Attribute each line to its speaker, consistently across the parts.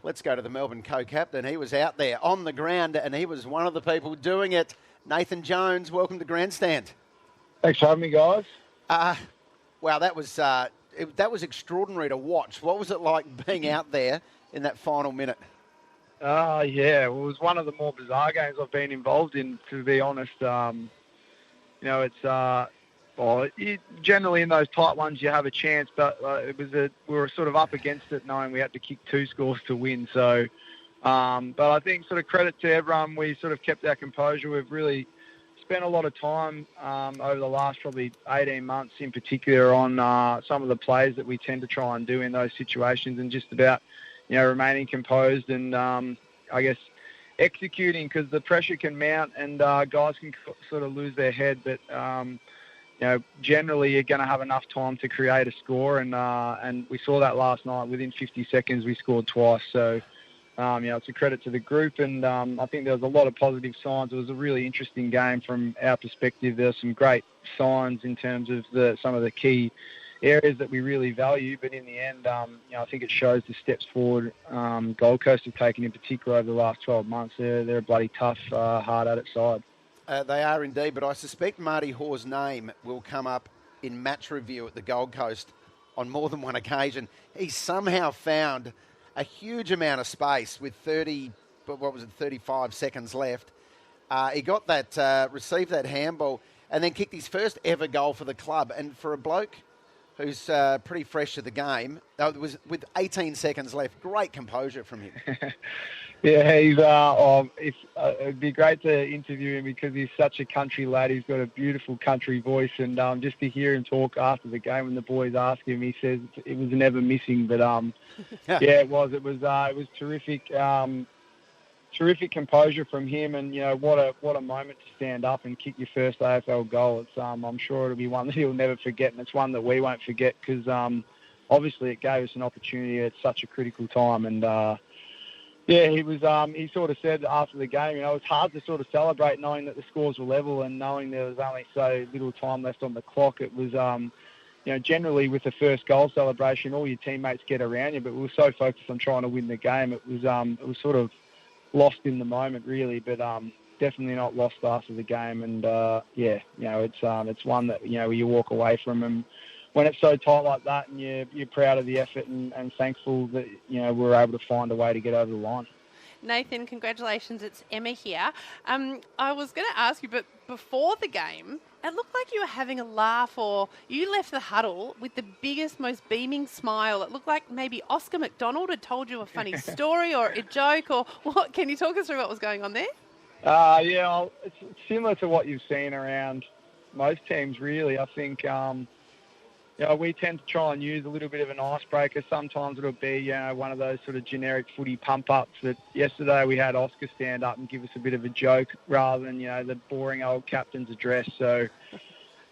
Speaker 1: Let's go to the Melbourne co-captain. He was out there on the ground and he was one of the people doing it. Nathan Jones, welcome to Grandstand.
Speaker 2: Thanks for having me, guys.
Speaker 1: Wow, that was extraordinary to watch. What was it like being out there in that final minute?
Speaker 2: Yeah, well, it was one of the more bizarre games I've been involved in, to be honest. Generally in those tight ones you have a chance, but we were sort of up against it, knowing we had to kick 2 scores to win. So, but I think sort of credit to everyone, we sort of kept our composure. We've really spent a lot of time over the last probably 18 months in particular on some of the plays that we tend to try and do in those situations, and just about remaining composed and I guess executing, because the pressure can mount and guys can sort of lose their head, but generally you're going to have enough time to create a score, and we saw that last night. Within 50 seconds we scored twice, so it's a credit to the group, and I think there was a lot of positive signs. It was a really interesting game from our perspective. There's some great signs in terms of some of the key areas that we really value, but in the end, I think it shows the steps forward Gold Coast have taken, in particular over the last 12 months. They're a bloody tough, hard-at-it side.
Speaker 1: They are indeed, but I suspect Marty Hoare's name will come up in match review at the Gold Coast on more than one occasion. He somehow found a huge amount of space with 35 seconds left. He got that, received that handball, and then kicked his first ever goal for the club. And for a bloke who's pretty fresh to the game, it was with 18 seconds left. Great composure from him.
Speaker 2: Yeah, he's. It'd be great to interview him because he's such a country lad. He's got a beautiful country voice, and just to hear him talk after the game when the boys ask him, he says it was never missing. But yeah, it was. It was terrific. Terrific composure from him, and what a moment to stand up and kick your first AFL goal. It's I'm sure it'll be one that he'll never forget, and it's one that we won't forget because obviously it gave us an opportunity at such a critical time. And yeah, he was. He sort of said after the game, it's hard to sort of celebrate knowing that the scores were level and knowing there was only so little time left on the clock. It was, generally with the first goal celebration, all your teammates get around you, but we were so focused on trying to win the game, it was sort of lost in the moment, really. But definitely not lost after the game. And it's one that you walk away from, and when it's so tight like that, and you're proud of the effort and thankful that we're able to find a way to get over the line.
Speaker 3: Nathan, congratulations. It's Emma here. I was going to ask you, but before the game, it looked like you were having a laugh, or you left the huddle with the biggest, most beaming smile. It looked like maybe Oscar McDonald had told you a funny story or a joke, or what? Can you talk us through what was going on there?
Speaker 2: It's similar to what you've seen around most teams, really. I think we tend to try and use a little bit of an icebreaker. Sometimes it'll be one of those sort of generic footy pump-ups. That yesterday we had Oscar stand up and give us a bit of a joke rather than the boring old captain's address. So,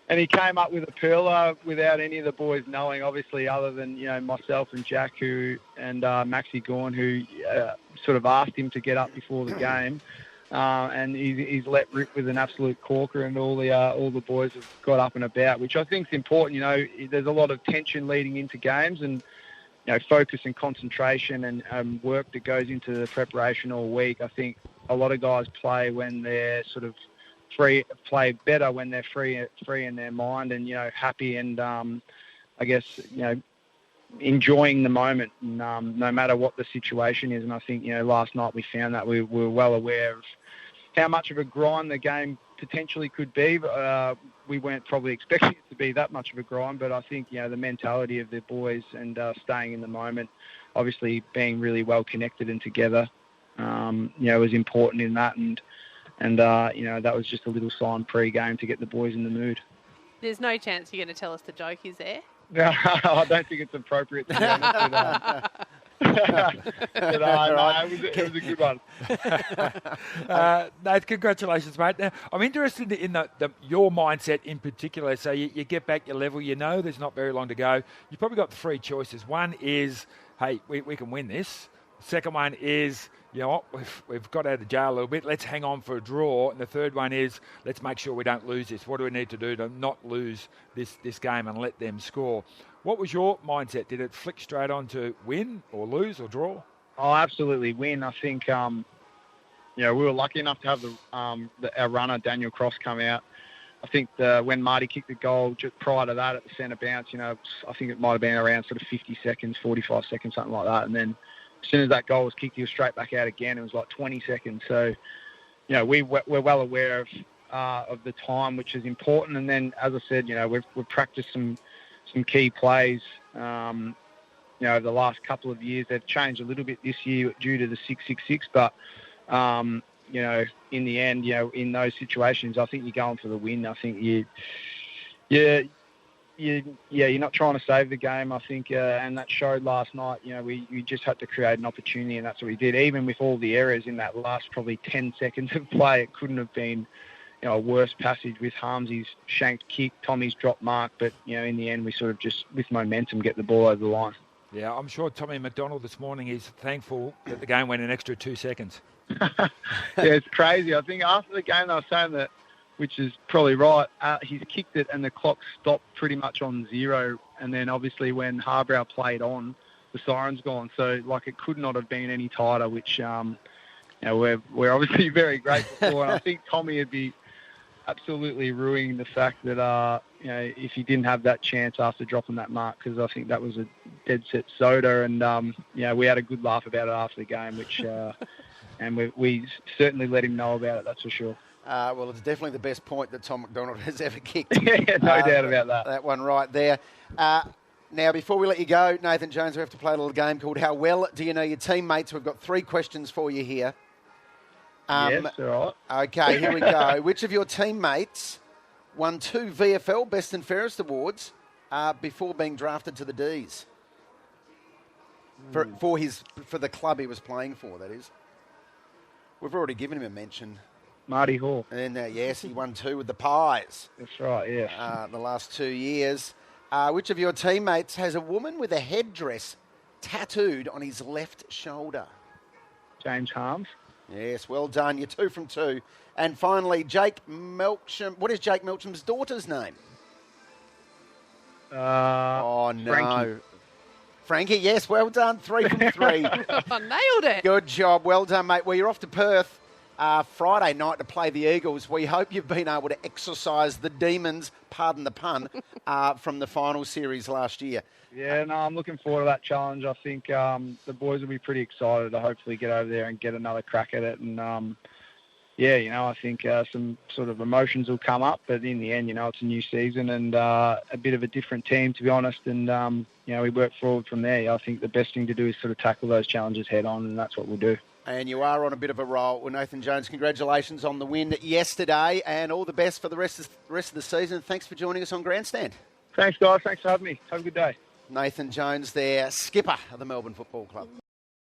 Speaker 2: and he came up with a perler without any of the boys knowing, obviously, other than myself and Jack and Maxie Gorn, who sort of asked him to get up before the game. And he's let rip with an absolute corker, and all the boys have got up and about, which I think is important. There's a lot of tension leading into games, and focus and concentration and work that goes into the preparation all week. I think a lot of guys play when they're sort of free, play better when they're free in their mind and happy and I guess enjoying the moment, no matter what the situation is. And I think last night we found that we were well aware of how much of a grind the game potentially could be. We weren't probably expecting it to be that much of a grind, but I think the mentality of the boys and staying in the moment, obviously being really well connected and together, was important in that. And that was just a little sign pre-game to get the boys in the mood.
Speaker 3: There's no chance you're going to tell us the joke, is there?
Speaker 2: No, I don't think it's appropriate to be honest. But it was a good one.
Speaker 4: Nate, congratulations, mate. Now, I'm interested in your mindset in particular. So you get back your level, there's not very long to go. You've probably got three choices. One is, hey, we can win this. Second one is, we've got out of jail a little bit. Let's hang on for a draw. And the third one is, let's make sure we don't lose this. What do we need to do to not lose this game and let them score? What was your mindset? Did it flick straight on to win or lose or draw?
Speaker 2: Oh, absolutely win. I think, we were lucky enough to have our runner, Daniel Cross, come out. I think when Marty kicked the goal just prior to that at the centre bounce, I think it might have been around sort of 50 seconds, 45 seconds, something like that. And then as soon as that goal was kicked, he was straight back out again. It was like 20 seconds. So, we're well aware of the time, which is important. And then, as I said, we've practiced some key plays. Over the last couple of years, they've changed a little bit this year due to the 666, but in the end, in those situations, I think you're going for the win. I think you're not trying to save the game. I think, and that showed last night. We just had to create an opportunity, and that's what we did. Even with all the errors in that last probably 10 seconds of play, it couldn't have been a worse passage with Harmsy's shanked kick, Tommy's drop mark. But in the end, we sort of just with momentum get the ball over the line.
Speaker 4: Yeah, I'm sure Tommy McDonald this morning is thankful that the game went an extra 2 seconds.
Speaker 2: Yeah, it's crazy. I think after the game they were saying that, which is probably right, he's kicked it and the clock stopped pretty much on 0. And then obviously when Harbrow played on, the siren's gone. So, it could not have been any tighter, which, we're obviously very grateful for. And I think Tommy would be absolutely ruining the fact that, if he didn't have that chance after dropping that mark, because I think that was a dead set soda. And, we had a good laugh about it after the game, which, and we certainly let him know about it, that's for sure.
Speaker 1: Well, it's definitely the best point that Tom McDonald has ever kicked.
Speaker 2: Yeah, no doubt about that.
Speaker 1: That one right there. Now, before we let you go, Nathan Jones, we have to play a little game called How Well Do You Know Your Teammates? We've got 3 questions for you here.
Speaker 2: Yes, all right.
Speaker 1: Okay, here we go. Which of your teammates won 2 VFL Best and Fairest awards before being drafted to the D's? For the club he was playing for, that is. We've already given him a mention.
Speaker 2: Marty Hall.
Speaker 1: And yes, he won 2 with the Pies.
Speaker 2: That's right, yeah.
Speaker 1: The last 2 years. Which of your teammates has a woman with a headdress tattooed on his left shoulder?
Speaker 2: James Harms.
Speaker 1: Yes, well done. You're 2 from 2. And finally, Jake Melksham. What is Jake Melksham's daughter's name? Oh, no.
Speaker 2: Frankie.
Speaker 1: Frankie, yes, well done. 3 from 3.
Speaker 3: I nailed it.
Speaker 1: Good job. Well done, mate. Well, you're off to Perth Friday night to play the Eagles. We hope you've been able to exorcise the demons, pardon the pun, from the final series last year.
Speaker 2: Yeah, no, I'm looking forward to that challenge. I think the boys will be pretty excited to hopefully get over there and get another crack at it. And, I think some sort of emotions will come up. But in the end, it's a new season and a bit of a different team, to be honest. And, we work forward from there. I think the best thing to do is sort of tackle those challenges head on, and that's what we'll do.
Speaker 1: And you are on a bit of a roll. Well, Nathan Jones, congratulations on the win yesterday and all the best for the rest of the season. Thanks for joining us on Grandstand.
Speaker 2: Thanks, guys. Thanks for having me. Have a good day.
Speaker 1: Nathan Jones there, skipper of the Melbourne Football Club.